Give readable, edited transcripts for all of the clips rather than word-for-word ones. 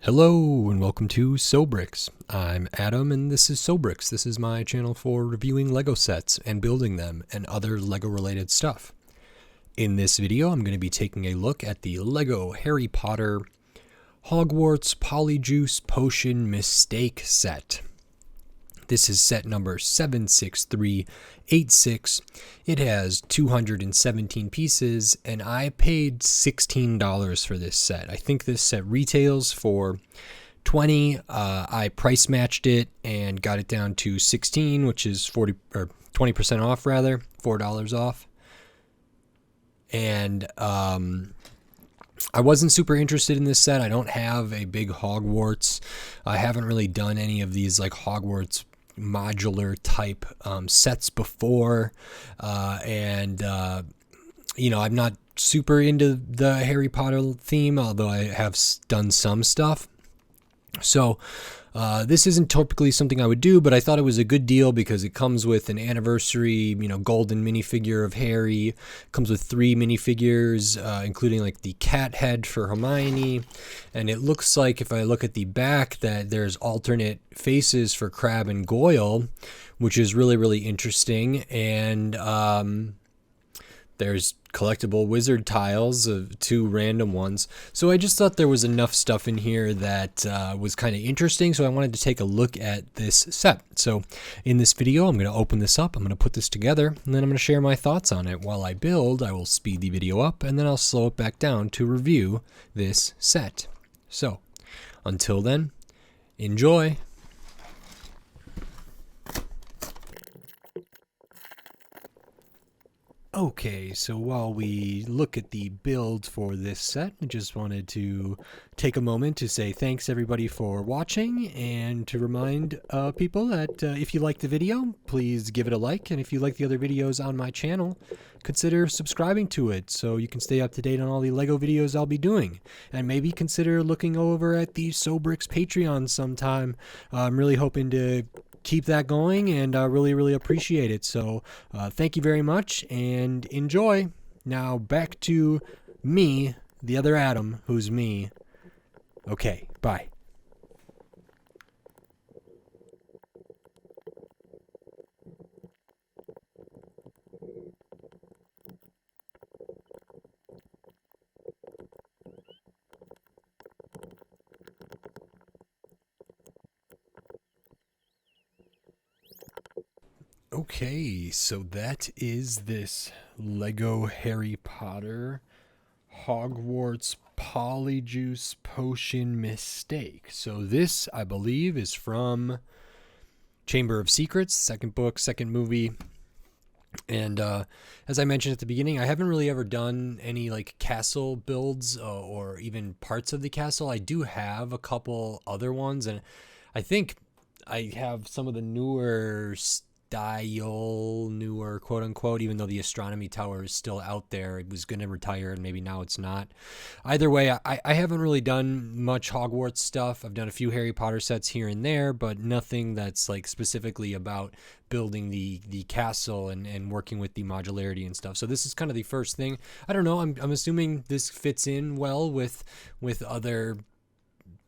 Hello and welcome to Sobrix. I'm Adam and this is Sobrix. This is my channel for reviewing Lego sets and building them and other Lego related stuff. In this video, I'm going to be taking a look at the Lego Harry Potter Hogwarts Polyjuice Potion Mistake set. This is set number 76386. It has 217 pieces, and I paid $16 for this set. I think this set retails for $20. I price matched it and got it down to $16, which is 20% off rather, $4 off. And I wasn't super interested in this set. I don't have a big Hogwarts. I haven't really done any of these like Hogwarts modular type sets before, and I'm not super into the Harry Potter theme, although I have done some stuff. So this isn't typically something I would do, but I thought it was a good deal because it comes with an anniversary, golden minifigure of Harry. It comes with 3 minifigures, including like the cat head for Hermione. And it looks like, if I look at the back, that there's alternate faces for Crabbe and Goyle, which is really, really interesting. And there's collectible wizard tiles of 2 random ones. So I just thought there was enough stuff in here that was kind of interesting. So I wanted to take a look at this set. So in this video, I'm going to open this up. I'm going to put this together, and then I'm going to share my thoughts on it. While I build, I will speed the video up, and then I'll slow it back down to review this set. So until then, enjoy. Okay, so while we look at the build for this set, I just wanted to take a moment to say thanks everybody for watching, and to remind people that if you like the video, please give it a like, and if you like the other videos on my channel, consider subscribing to it so you can stay up to date on all the Lego videos I'll be doing, and maybe consider looking over at the Sobrix Patreon sometime. I'm really hoping to keep that going, and really, really appreciate it. So thank you very much and enjoy. Now back to me, the other Adam, who's me. Okay, bye. Okay, so that is this Lego Harry Potter Hogwarts Polyjuice Potion Mistake. So this, I believe, is from Chamber of Secrets, second book, second movie. And as I mentioned at the beginning, I haven't really ever done any like castle builds or even parts of the castle. I do have a couple other ones, and I think I have some of the newer quote unquote, even though the astronomy tower is still out there. It was going to retire and maybe now it's not. Either way, I haven't really done much Hogwarts stuff. I've done a few Harry Potter sets here and there, but nothing that's like specifically about building the castle and working with the modularity and stuff. So this is kind of the first thing. I don't know, I'm assuming this fits in well with other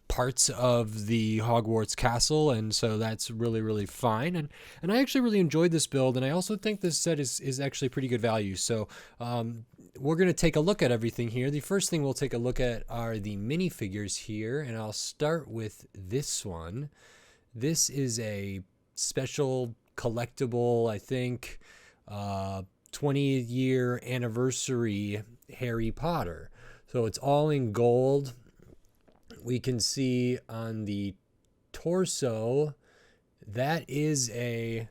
parts of the Hogwarts castle, and so that's really, really fine. And I actually really enjoyed this build, and I also think this set is actually pretty good value. So we're going to take a look at everything here. The first thing we'll take a look at are the minifigures here, and I'll start with this one. This is a special collectible, I think, 20-year anniversary Harry Potter. So it's all in gold. We can see on the torso, that is a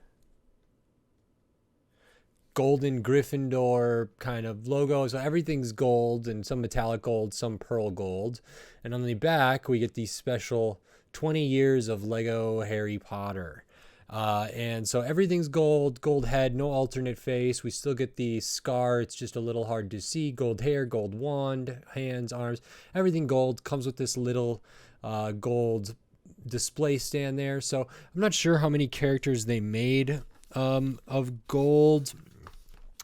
golden Gryffindor kind of logo. So everything's gold, and some metallic gold, some pearl gold. And on the back, we get the special 20 years of Lego Harry Potter. And so everything's gold head, no alternate face. We still get the scar. It's just a little hard to see. Gold hair, gold wand, hands, arms, everything gold. Comes with this little gold display stand there. So I'm not sure how many characters they made of gold.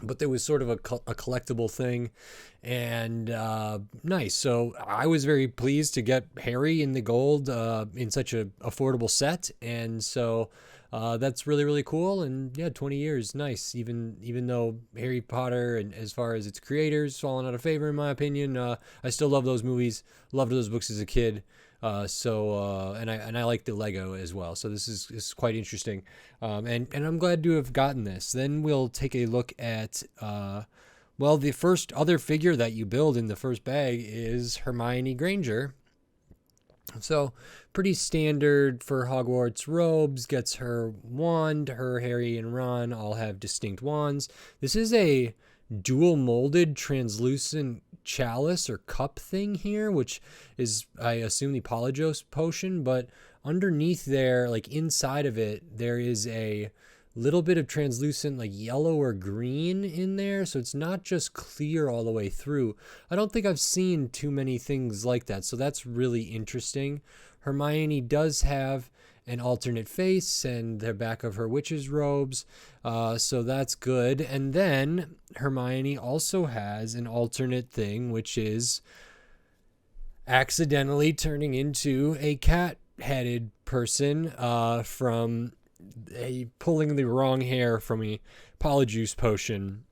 but there was sort of a collectible thing, and nice. So I was very pleased to get Harry in the gold in such a affordable set, and so that's really really cool. And yeah, 20 years, nice. Even though Harry Potter and as far as its creators fallen out of favor in my opinion, I still love those movies, loved those books as a kid. And I like the Lego as well. So this is quite interesting, and I'm glad to have gotten this. Then we'll take a look at well, the first other figure that you build in the first bag is Hermione Granger. So pretty standard for Hogwarts robes. Gets her wand. Her, Harry, and Ron all have distinct wands. This is a dual molded translucent chalice or cup thing here, which is, I assume, the Polyjuice potion. But underneath there, like inside of it, there is a little bit of translucent like yellow or green in there, so it's not just clear all the way through. I don't think I've seen too many things like that, so that's really interesting. Hermione does have an alternate face and the back of her witch's robes, so that's good. And then Hermione also has an alternate thing, which is accidentally turning into a cat-headed person from pulling the wrong hair from a Polyjuice potion.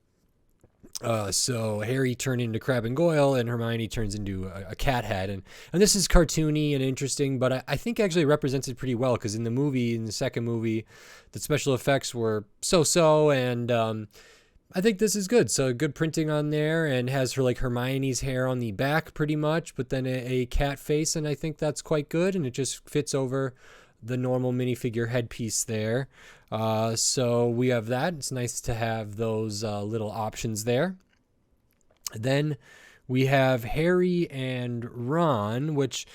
So Harry turned into Crabbe and Goyle, and Hermione turns into a cat head. And this is cartoony and interesting, but I think actually represents it pretty well, because in the second movie, the special effects were so-so, and I think this is good. So good printing on there, and has her like Hermione's hair on the back pretty much, but then a cat face, and I think that's quite good, and it just fits over the normal minifigure headpiece there. So we have that. It's nice to have those little options there. Then we have Harry and Ron, which,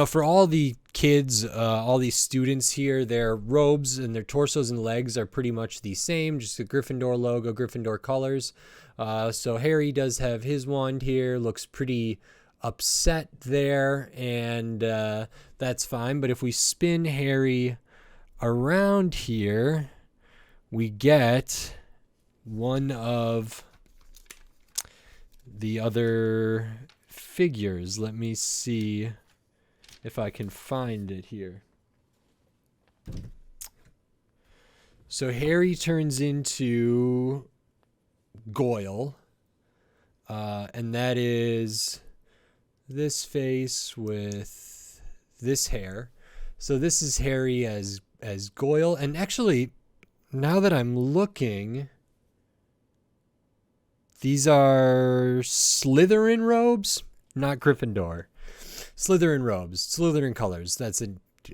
for all the kids, all these students here, their robes and their torsos and legs are pretty much the same, just the Gryffindor logo, Gryffindor colors. So Harry does have his wand here, looks pretty upset there, and that's fine. But if we spin Harry around here, we get one of the other figures. Let me see if I can find it here. So Harry turns into Goyle, and that is this face with this hair. So this is Harry as Goyle. And actually, now that I'm looking, these are Slytherin robes, not Gryffindor. Slytherin robes, Slytherin colors. That's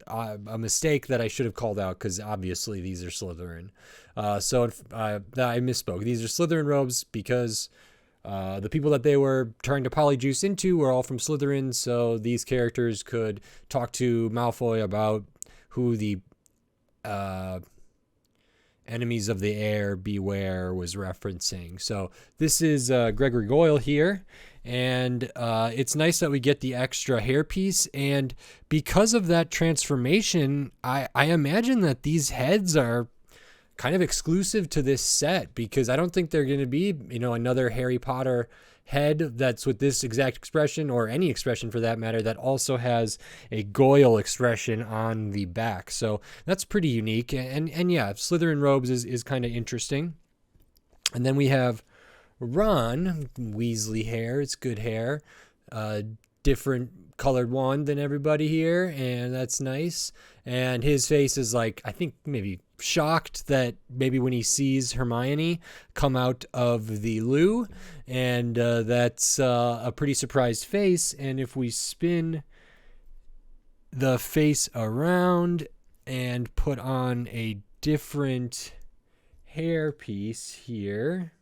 a mistake that I should have called out, because obviously these are Slytherin. So I misspoke. These are Slytherin robes because the people that they were trying to polyjuice into were all from Slytherin, so these characters could talk to Malfoy about who the enemies of the air beware was referencing. So this is Gregory Goyle here, and it's nice that we get the extra hairpiece. And because of that transformation, I imagine that these heads are kind of exclusive to this set, because I don't think they're going to be, another Harry Potter head that's with this exact expression, or any expression for that matter, that also has a Goyle expression on the back. So that's pretty unique. And yeah, Slytherin robes is kind of interesting. And then we have Ron, Weasley hair. It's good hair. Different colored wand than everybody here, and that's nice. And his face is like, I think maybe shocked that maybe when he sees Hermione come out of the loo, and that's a pretty surprised face. And if we spin the face around and put on a different hair piece here,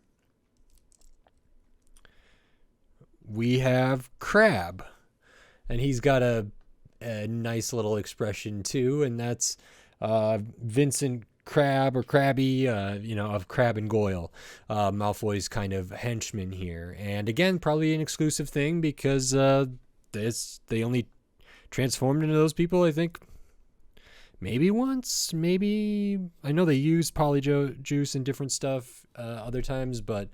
we have Crabbe, and he's got a nice little expression too, and that's Vincent Crabbe, or Crabby, of Crabbe and Goyle, Malfoy's kind of henchman here. And again, probably an exclusive thing, because they only transformed into those people, I think, maybe once, maybe. I know they use Polyjuice and different stuff other times, but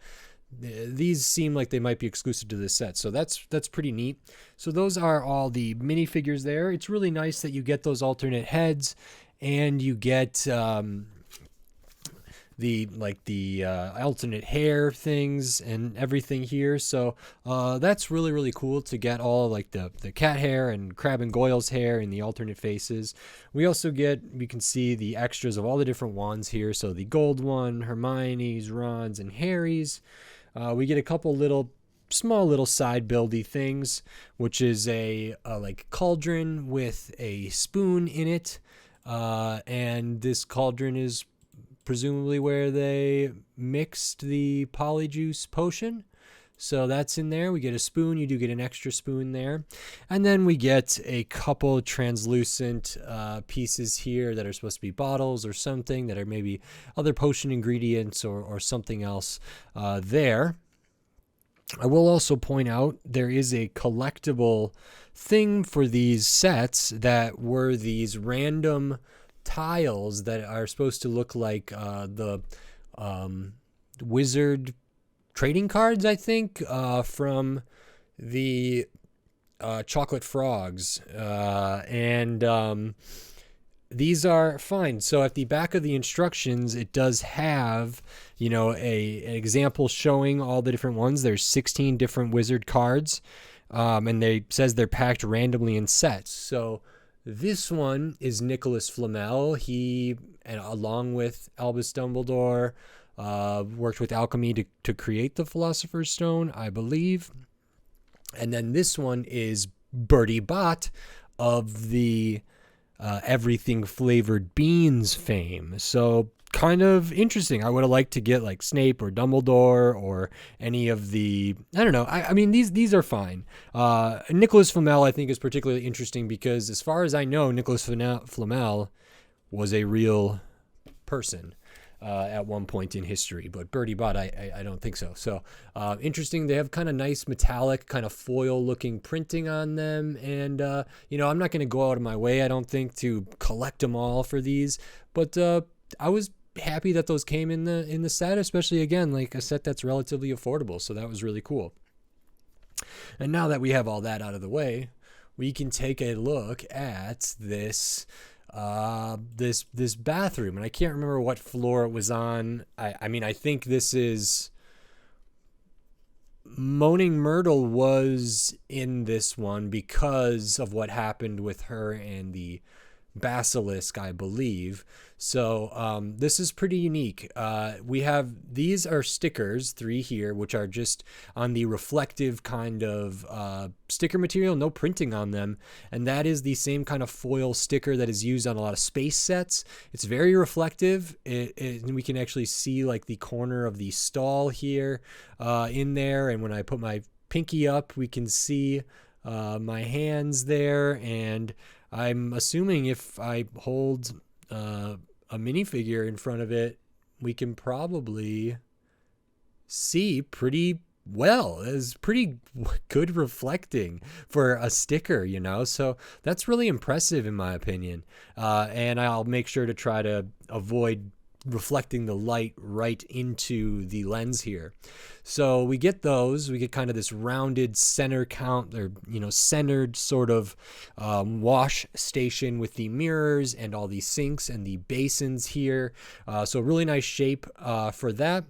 these seem like they might be exclusive to this set, so that's pretty neat. So those are all the minifigures there. It's really nice that you get those alternate heads, and you get the alternate hair things and everything here. So that's really cool to get all like the cat hair and Crab and Goyle's hair and the alternate faces. We can see the extras of all the different wands here. So the gold one, Hermione's, Ron's, and Harry's. We get a couple small little side buildy things, which is a like cauldron with a spoon in it, and this cauldron is presumably where they mixed the Polyjuice potion. So that's in there. We get a spoon. You do get an extra spoon there. And then we get a couple translucent pieces here that are supposed to be bottles or something, that are maybe other potion ingredients or something else there. I will also point out there is a collectible thing for these sets that were these random tiles that are supposed to look like the wizard trading cards, I think, from the Chocolate Frogs. And these are fine. So at the back of the instructions, it does have, an example showing all the different ones. There's 16 different wizard cards, and they says they're packed randomly in sets. So this one is Nicholas Flamel. He, and along with Albus Dumbledore, worked with alchemy to create the Philosopher's Stone, I believe. And then this one is Bertie Bott of the Everything Flavored Beans fame. So kind of interesting. I would have liked to get like Snape or Dumbledore or any of the, I don't know. I mean, these are fine. Nicholas Flamel, I think, is particularly interesting because as far as I know, Nicholas Flamel was a real person at one point in history, but Bertie Bott, I don't think so. So interesting. They have kind of nice metallic, kind of foil looking printing on them. And, I'm not going to go out of my way, I don't think, to collect them all for these, but I was happy that those came in the set, especially, again, like a set that's relatively affordable. So that was really cool. And now that we have all that out of the way, we can take a look at this this bathroom, and I can't remember what floor it was on. I mean, I think this is Moaning Myrtle was in this one because of what happened with her and the basilisk, I believe. So this is pretty unique. These are stickers, 3 here, which are just on the reflective kind of sticker material, no printing on them. And that is the same kind of foil sticker that is used on a lot of space sets. It's very reflective. And we can actually see like the corner of the stall here in there. And when I put my pinky up, we can see my hands there. And I'm assuming if I hold a minifigure in front of it, we can probably see pretty well. It's pretty good reflecting for a sticker, so that's really impressive in my opinion. And I'll make sure to try to avoid reflecting the light right into the lens here. So we get those. We get kind of this rounded center count, or centered sort of wash station with the mirrors and all these sinks and the basins here. So really nice shape for that.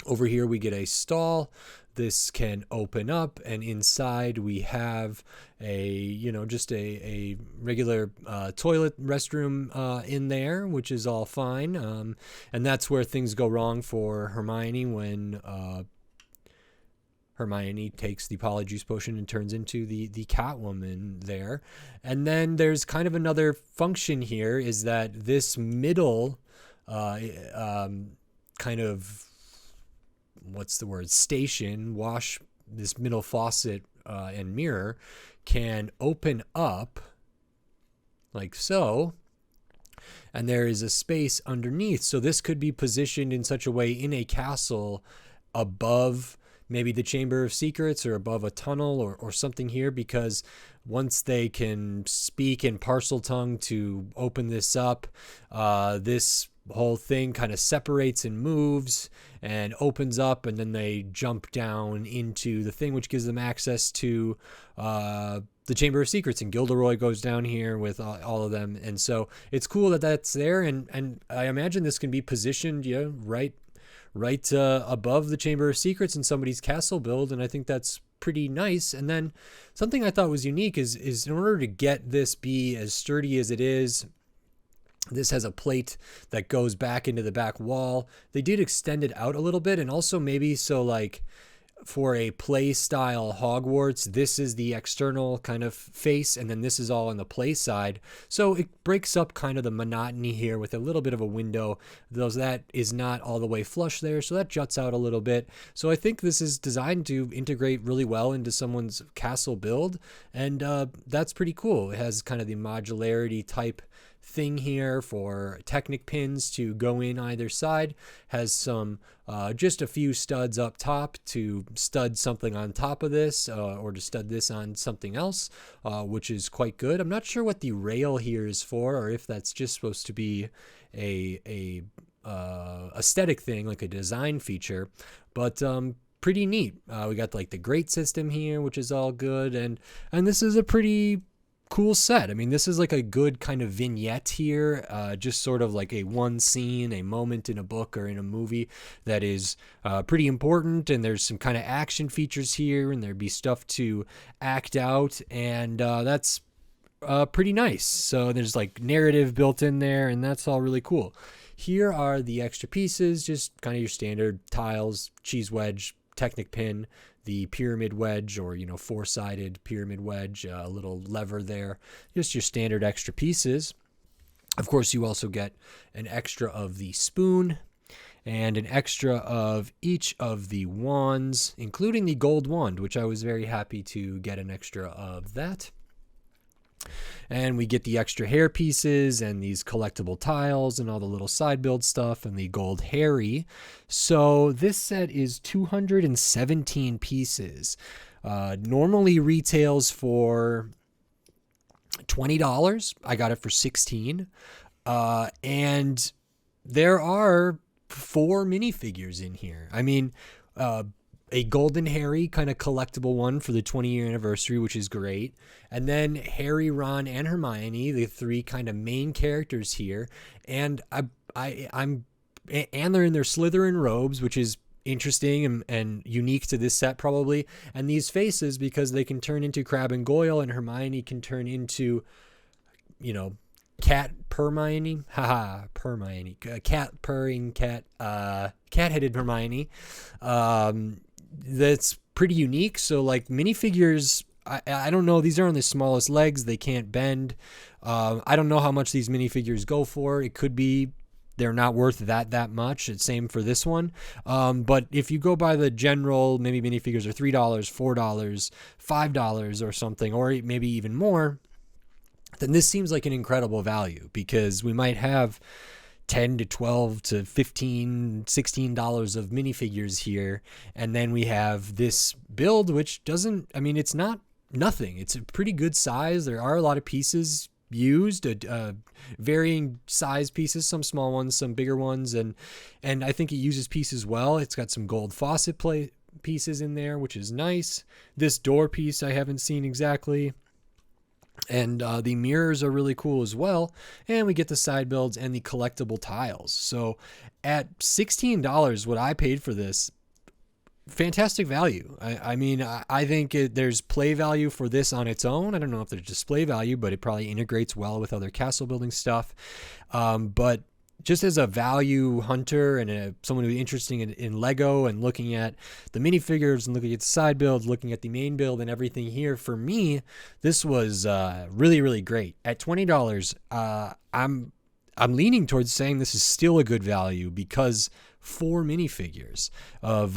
Over here we get a stall. This can open up, and inside we have just a regular toilet restroom in there, which is all fine. And that's where things go wrong for Hermione when Hermione takes the Polyjuice potion and turns into the Catwoman there. And then there's kind of another function here, is that this middle kind of, station, this middle faucet and mirror can open up like so, and there is a space underneath. So this could be positioned in such a way in a castle above maybe the Chamber of Secrets or above a tunnel or something here, because once they can speak in parcel tongue to open this up, this whole thing kind of separates and moves and opens up, and then they jump down into the thing, which gives them access to the Chamber of Secrets, and Gilderoy goes down here with all of them. And so it's cool that that's there, and I imagine this can be positioned, right above the Chamber of Secrets in somebody's castle build, and I think that's pretty nice. And then something I thought was unique is in order to get this be as sturdy as it is, this has a plate that goes back into the back wall. They did extend it out a little bit, and also maybe so like for a play style Hogwarts, this is the external kind of face, and then this is all on the play side. So it breaks up kind of the monotony here with a little bit of a window, though that is not all the way flush there, so that juts out a little bit. So I think this is designed to integrate really well into someone's castle build, and that's pretty cool. It has kind of the modularity type thing here for Technic pins to go in either side, has some just a few studs up top to stud something on top of this, or to stud this on something else, which is quite good. I'm not sure what the rail here is for, or if that's just supposed to be a aesthetic thing, like a design feature, but pretty neat. We got like the grate system here, which is all good, and this is a pretty cool set. I mean, this is like a good kind of vignette here, just sort of like a one scene, a moment in a book or in a movie that is pretty important, and there's some kind of action features here, and there'd be stuff to act out, and that's pretty nice. So there's like narrative built in there, and that's all really cool. Here are the extra pieces, just kind of your standard tiles, cheese wedge, Technic pin, the pyramid wedge, or four-sided pyramid wedge, a little lever there, just your standard extra pieces. Of course, you also get an extra of the spoon and an extra of each of the wands, including the gold wand, which I was very happy to get an extra of that. And we get the extra hair pieces and these collectible tiles and all the little side build stuff and the gold Harry. So this set is 217 pieces. Normally retails for $20. I got it for $16. And there are 4 minifigures in here. I mean, a golden Harry kind of collectible one for the 20-year anniversary, which is great. And then Harry, Ron, and Hermione, the 3 kind of main characters here. And and they're in their Slytherin robes, which is interesting and unique to this set probably. And these faces, because they can turn into Crabbe and Goyle, and Hermione can turn into, cat Hermione, Hermione, cat purring cat, cat-headed Hermione. That's pretty unique. So like minifigures, I don't know, these are on the smallest legs, they can't bend. I don't know how much these minifigures go for. It could be they're not worth that much. It's same for this one. But if you go by the general, maybe minifigures are $3, $4, $5 or something, or maybe even more, then this seems like an incredible value, because we might have $10 to $12 to $15, $16 of minifigures here, and then we have this build, which doesn't, I mean, it's not nothing. It's a pretty good size. There are a lot of pieces used, varying size pieces, some small ones, some bigger ones, and I think it uses pieces well. It's got some gold faucet pieces in there, which is nice. This door piece I haven't seen exactly. And the mirrors are really cool as well. And we get the side builds and the collectible tiles. So at $16, what I paid for this, fantastic value. I mean, I think there's play value for this on its own. I don't know if there's display value, but it probably integrates well with other castle building stuff. But just as a value hunter and someone who's interested in Lego and looking at the minifigures and looking at the side build, looking at the main build and everything here, for me, this was really, really great. At $20, I'm leaning towards saying this is still a good value, because 4 minifigures of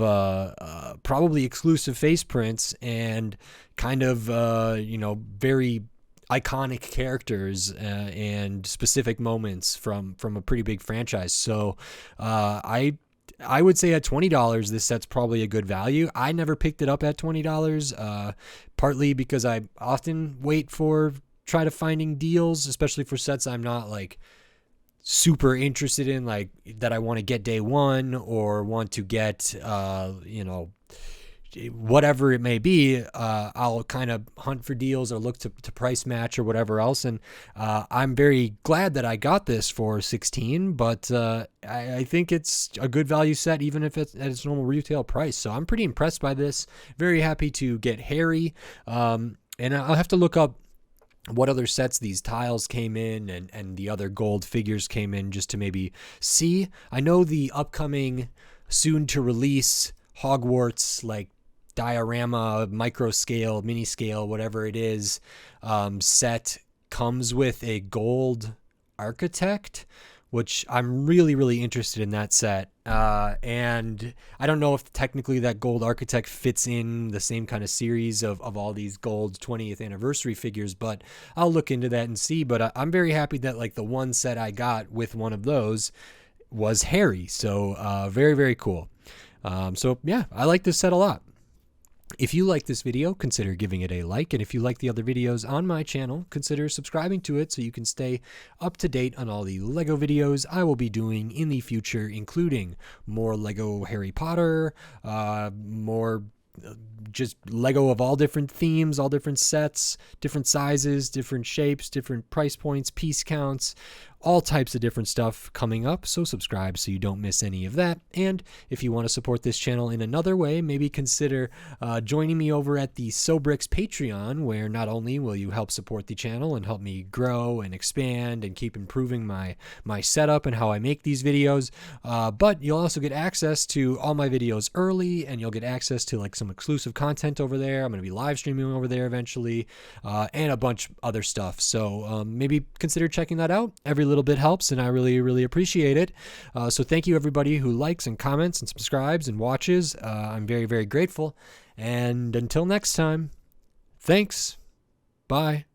probably exclusive face prints and kind of, very iconic characters and specific moments from a pretty big franchise. So I I would say at $20, this set's probably a good value. I never picked it up at $20, partly because I often try to finding deals, especially for sets I'm not like super interested in, like that I want to get day one or want to get, whatever it may be. I'll kind of hunt for deals or look to price match or whatever else. And I'm very glad that I got this for 16, but I think it's a good value set, even if it's at its normal retail price. So I'm pretty impressed by this. Very happy to get Harry. And I'll have to look up what other sets these tiles came in and the other gold figures came in, just to maybe see. I know the upcoming soon to release Hogwarts, like diorama, micro scale, mini scale, whatever it is, set comes with a gold architect, which I'm really, really interested in that set. And I don't know if technically that gold architect fits in the same kind of series of all these gold 20th anniversary figures, but I'll look into that and see. But I'm very happy that like the one set I got with one of those was Harry. So very, very cool. So yeah, I like this set a lot. If you like this video, consider giving it a like, and if you like the other videos on my channel, consider subscribing to it so you can stay up to date on all the LEGO videos I will be doing in the future, including more LEGO Harry Potter, more just LEGO of all different themes, all different sets, different sizes, different shapes, different price points, piece counts, all types of different stuff coming up. So subscribe so you don't miss any of that. And if you want to support this channel in another way, maybe consider joining me over at the Sobrix Patreon, where not only will you help support the channel and help me grow and expand and keep improving my setup and how I make these videos, but you'll also get access to all my videos early, and you'll get access to like some exclusive content over there. I'm going to be live streaming over there eventually, and a bunch of other stuff. So maybe consider checking that out. Every little bit helps, and I really, really appreciate it. So thank you everybody who likes and comments and subscribes and watches. I'm very, very grateful. And until next time, thanks. Bye.